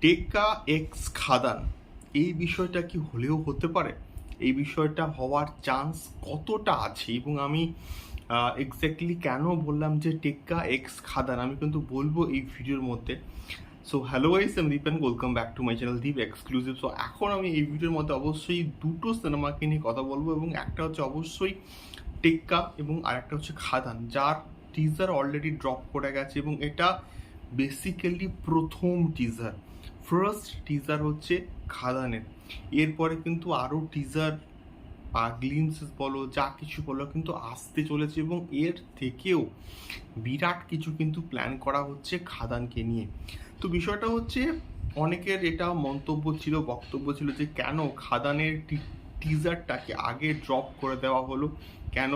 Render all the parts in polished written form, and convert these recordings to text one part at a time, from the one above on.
টেক্কা এক্স খাদান, এই বিষয়টা কি হলেও হতে পারে? এই বিষয়টা হওয়ার চান্স কতটা আছে? এবং আমি এক্স্যাক্টলি কেন বললাম যে টেক্কা এক্স খাদান, আমি কিন্তু বলবো এই ভিডিওর মধ্যে। সো হ্যালো গাইস, আমি Deep and welcome back to my channel Deep exclusive. So এখন আমি এই ভিডিওর মধ্যে অবশ্যই দুটো সিনেমাকে নিয়ে কথা বলবো, এবং একটা হচ্ছে অবশ্যই টেক্কা এবং আরেকটা হচ্ছে খাদান, যার টিজার অলরেডি ড্রপ করে গেছে। এবং এটা বেসিক্যালি প্রথম টিজার, ফার্স্ট টিজার হচ্ছে খাদানের। এরপরে কিন্তু আরও টিজার বা গ্লিমসেস বলো, যা কিছু বলো, কিন্তু আসতে চলেছে। এবং এর থেকেও বিরাট কিছু কিন্তু প্ল্যান করা হচ্ছে খাদানকে নিয়ে। তো বিষয়টা হচ্ছে, অনেকের এটা মন্তব্য ছিল, বক্তব্য ছিল যে কেন খাদানের টিজারটাকে আগে ড্রপ করে দেওয়া হলো, কেন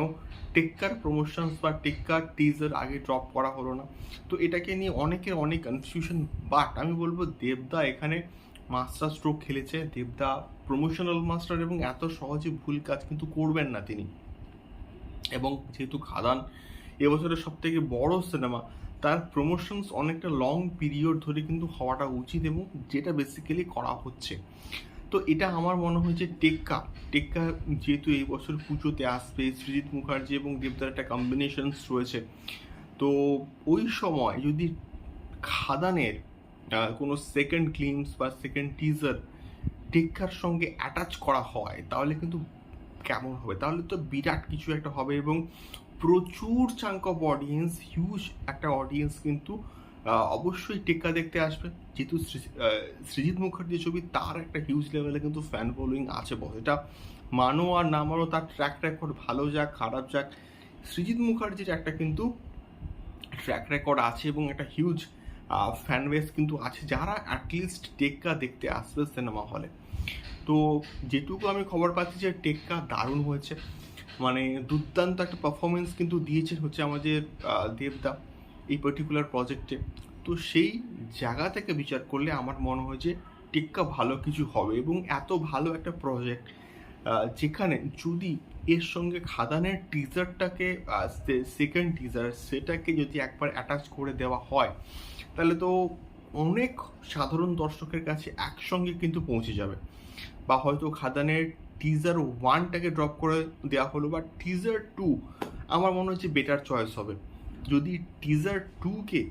টেক্কার প্রমোশনস বা টেক্কার টিজার আগে ড্রপ করা হলো না। তো এটাকে নিয়ে অনেকের অনেক কনফিউশন। বাট আমি বলবো দেবদা এখানে মাস্টার স্ট্রোক খেলেছে। দেবদা প্রমোশনাল মাস্টার, এবং এত সহজে ভুল কাজ কিন্তু করবেন না তিনি। এবং যেহেতু খাদান এবছরের সব থেকে বড় সিনেমা, তার প্রমোশনস অনেকটা লং পিরিয়ড ধরে কিন্তু হওয়াটা উচিত, এবং যেটা বেসিক্যালি করা হচ্ছে। তো এটা আমার মনে হয় যে টেক্কা টেক্কা যেহেতু এই বছর পুজোতে আসবে, সৃজিত মুখার্জি এবং দেবদার একটা কম্বিনেশনস রয়েছে। তো ওই সময় যদি খাদানের কোনো সেকেন্ড গ্লিমস বা সেকেন্ড টিজার টেক্কার সঙ্গে অ্যাটাচ করা হয়, তাহলে কিন্তু কেমন হবে? তাহলে তো বিরাট কিছু একটা হবে, এবং প্রচুর চাঙ্ক অফ অডিয়েন্স, হিউজ একটা অডিয়েন্স কিন্তু অবশ্যই টেক্কা দেখতে আসবে। যেহেতু সৃজিত মুখার্জির ছবি, তার একটা হিউজ লেভেলে কিন্তু ফ্যান ফলোয়িং আছে। বল এটা মানো আর না মানো, তার ট্র্যাক রেকর্ড ভালো যাক খারাপ যাক, সৃজিত মুখার্জির একটা কিন্তু ট্র্যাক রেকর্ড আছে, এবং একটা হিউজ ফ্যান বেস কিন্তু আছে, যারা অ্যাটলিস্ট টেক্কা দেখতে আসবে সিনেমা হলে। তো যেটুকু আমি খবর পাচ্ছি যে টেক্কা দারুণ হয়েছে, মানে দুর্দান্ত একটা পারফরমেন্স কিন্তু দিয়েছে হচ্ছে আমাদের দেবদা এই পার্টিকুলার প্রজেক্টে। তো সেই জায়গা থেকে বিচার করলে আমার মনে হয় যে টেক্কা ভালো কিছু হবে। এবং এত ভালো একটা প্রজেক্ট, যেখানে যদি এর সঙ্গে খাদানের টিজারটাকে, সেকেন্ড টিজার, সেটাকে যদি একবার অ্যাটাচ করে দেওয়া হয়, তাহলে তো অনেক সাধারণ দর্শকের কাছে একসঙ্গে কিন্তু পৌঁছে যাবে। বা হয়তো খাদানের টিজার ওয়ানটাকে ড্রপ করে দেওয়া হলো, বা টিজার টু আমার মনে হচ্ছে বেটার চয়েস হবে। যদি টিজার টুকে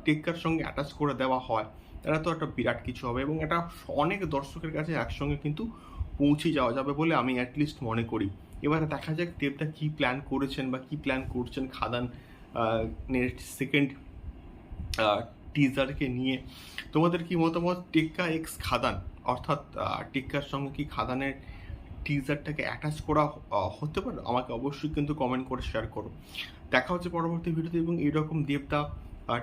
টেক্কার সঙ্গে অ্যাটাচ করে দেওয়া হয়, তাহলে তো একটা বিরাট কিছু হবে, এবং এটা অনেক দর্শকের কাছে একসঙ্গে কিন্তু পৌঁছে যাওয়া যাবে বলে আমি অ্যাটলিস্ট মনে করি। এবারে দেখা যাক দেবদা কী প্ল্যান করেছেন বা কী প্ল্যান করছেন খাদান সেকেন্ড টিজারকে নিয়ে। তোমাদের কি মতামত টেক্কা এক্স খাদান, অর্থাৎ টেক্কার সঙ্গে কি খাদানের টিজারটাকে অ্যাটাচ করা হতে পারে? আমাকে অবশ্যই কিন্তু কমেন্ট করে শেয়ার করো। দেখা হচ্ছে পরবর্তী ভিডিওতে, এবং এইরকম দেবদা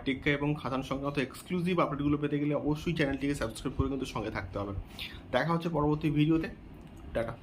টেক্কা এবং খাদান সংক্রান্ত এক্সক্লুসিভ আপডেটগুলো পেতে গেলে অবশ্যই চ্যানেলটিকে সাবস্ক্রাইব করে কিন্তু সঙ্গে থাকতে হবে। দেখা হচ্ছে পরবর্তী ভিডিওতে। টাটা।